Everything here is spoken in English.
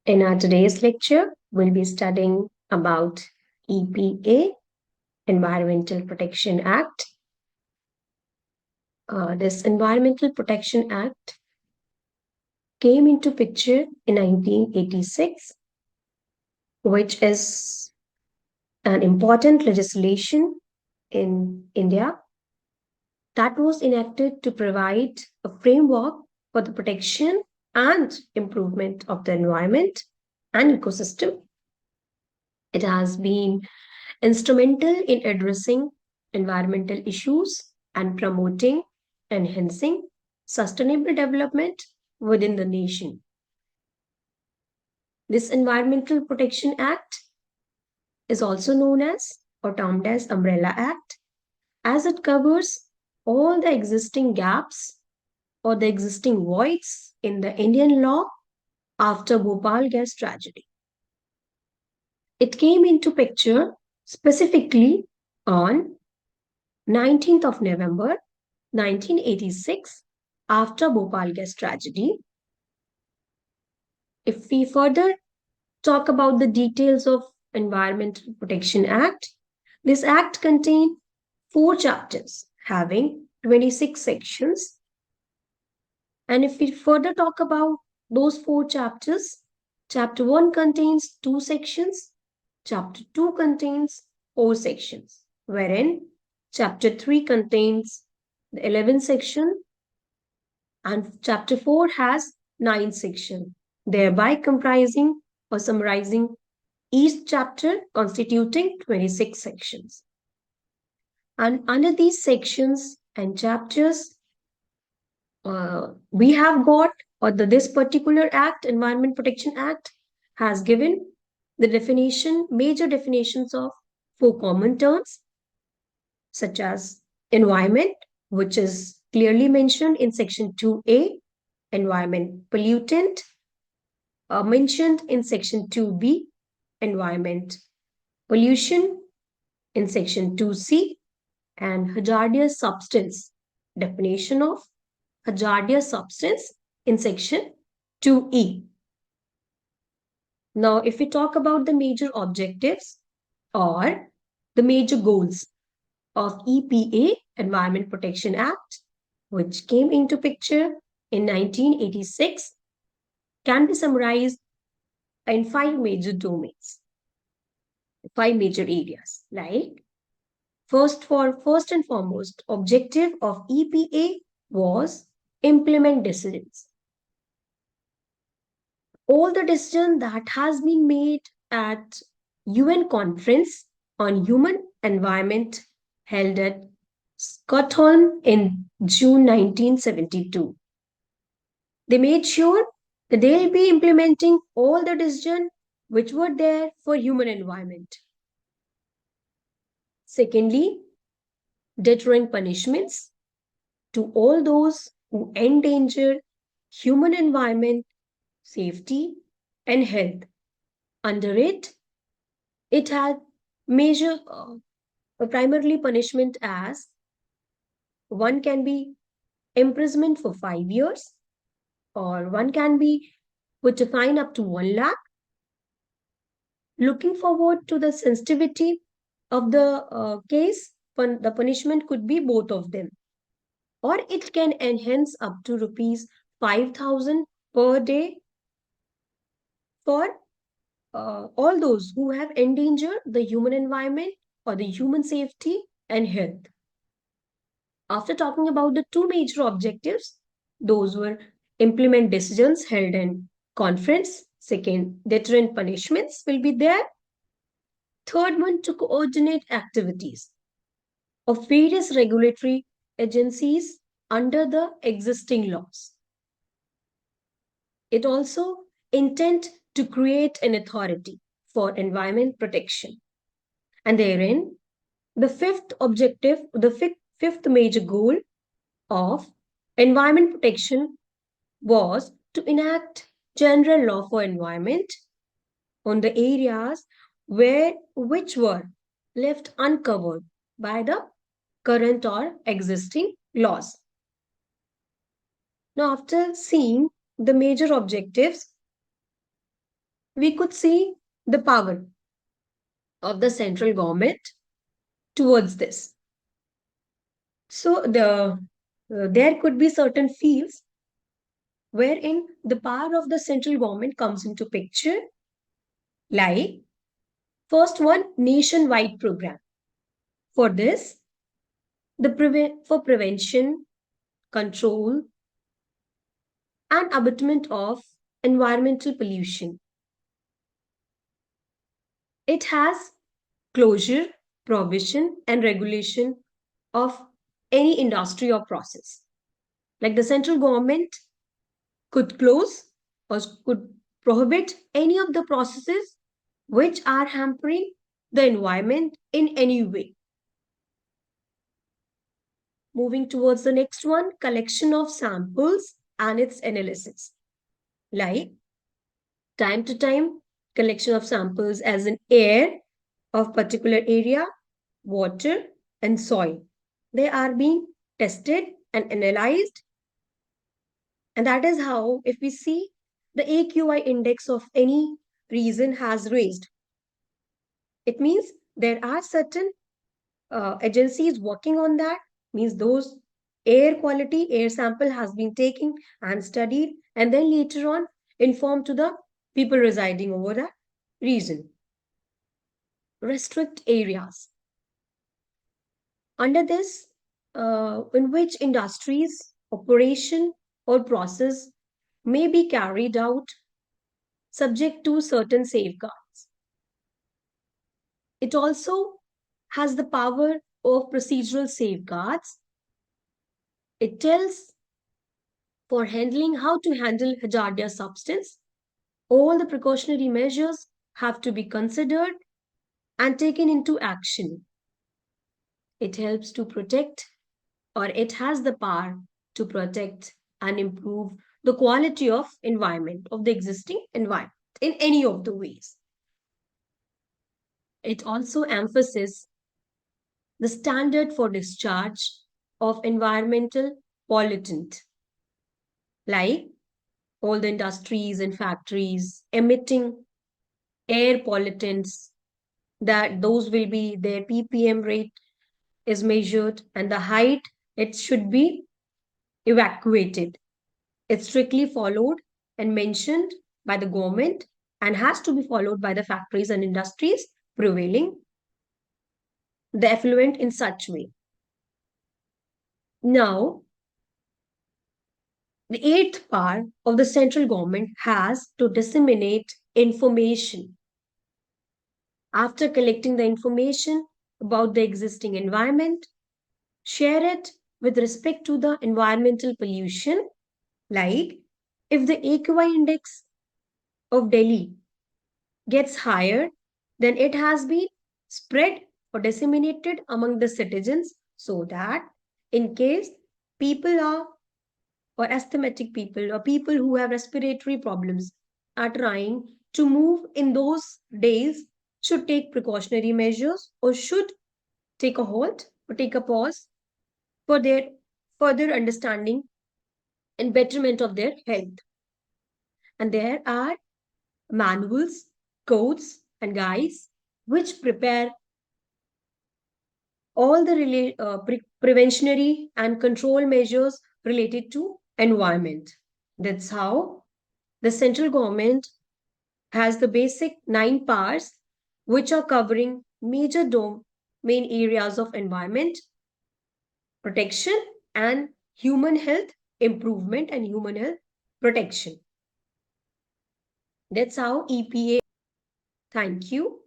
In our today's lecture, we'll be studying about EPA, Environmental Protection Act. This Environmental Protection Act came into picture in 1986, which is an important legislation in India that was enacted to provide a framework for the protection and improvement of the environment and ecosystem. It has been instrumental in addressing environmental issues and promoting, enhancing sustainable development within the nation. This Environmental Protection Act is also known as or termed as Umbrella Act, as it covers all the existing gaps or the existing voids in the Indian law after Bhopal gas tragedy. It came into picture specifically on 19th of November 1986 after Bhopal gas tragedy. If we further talk about the details of Environmental Protection Act, this act contained 4 chapters having 26 sections. And if we further talk about those 4 chapters, chapter 1 contains 2 sections, chapter 2 contains 4 sections, wherein chapter 3 contains the 11th section and chapter 4 has 9 sections, thereby comprising or summarizing each chapter constituting 26 sections. And under these sections and chapters, we have got, or this particular act, Environment Protection Act, has given the definition, major definitions of 4 common terms, such as environment, which is clearly mentioned in section 2A, environment pollutant, mentioned in section 2B, environment pollution in section 2C, and hazardous substance, definition of hazardous substance in section 2E. Now, if we talk about the major objectives or the major goals of EPA, Environment Protection Act, which came into picture in 1986, can be summarized in 5 major domains, 5 major areas, like first and foremost, objective of EPA was implement decisions. All the decisions that has been made at UN Conference on Human Environment held at Stockholm in June 1972. They made sure that they'll be implementing all the decisions which were there for human environment. Secondly, deterrent punishments to all those who endanger human environment, safety, and health. Under it, it had major, primarily punishment as one can be imprisonment for 5 years, or one can be put a fine up to 1 lakh. Looking forward to the sensitivity of the case, the punishment could be both of them, or it can enhance up to rupees 5,000 per day for all those who have endangered the human environment or the human safety and health. After talking about the 2 major objectives, those were implement decisions held in conference. Second, deterrent punishments will be there. Third one, to coordinate activities of various regulatory agencies under the existing laws. It also intend to create an authority for environment protection. And therein, the fifth objective, the fifth major goal of environment protection was to enact general law for environment on the areas which were left uncovered by the current or existing laws. Now, after seeing the major objectives, we could see the power of the central government towards this. So there could be certain fields wherein the power of the central government comes into picture, like first one, nationwide program. For this, for prevention, control, and abatement of environmental pollution. It has closure, provision, and regulation of any industry or process. Like the central government could close or could prohibit any of the processes which are hampering the environment in any way. Moving towards the next one, collection of samples and its analysis. Like time to time, collection of samples as in air of particular area, water, and soil. They are being tested and analyzed, and that is how, if we see the AQI index of any region has raised, it means there are certain agencies working on that, means those air sample has been taken and studied, and then later on informed to the people residing over that region. Restrict areas. Under this, in which industries, operation, or process may be carried out subject to certain safeguards. It also has the power of procedural safeguards. It tells for handling how to handle hazardous substance. All the precautionary measures have to be considered and taken into action. It helps to protect, or it has the power to protect and improve the quality of environment, of the existing environment in any of the ways. It also emphasizes the standard for discharge of environmental pollutant, like all the industries and factories emitting air pollutants, that those will be their ppm rate is measured, and the height it should be evacuated. It's strictly followed and mentioned by the government and has to be followed by the factories and industries prevailing the effluent in such way. Now, the eighth part of the central government has to disseminate information. After collecting the information about the existing environment, share it with respect to the environmental pollution, like if the AQI index of Delhi gets higher, then it has been spread or disseminated among the citizens, so that in case people are, or asthmatic people or people who have respiratory problems are trying to move in those days, should take precautionary measures or should take a halt or take a pause for their further understanding and betterment of their health. And there are manuals, codes, and guides which prepare all the preventionary and control measures related to environment. That's how the central government has the basic 9 powers which are covering major main areas of environment protection and human health improvement and human health protection. That's how EPA. Thank you.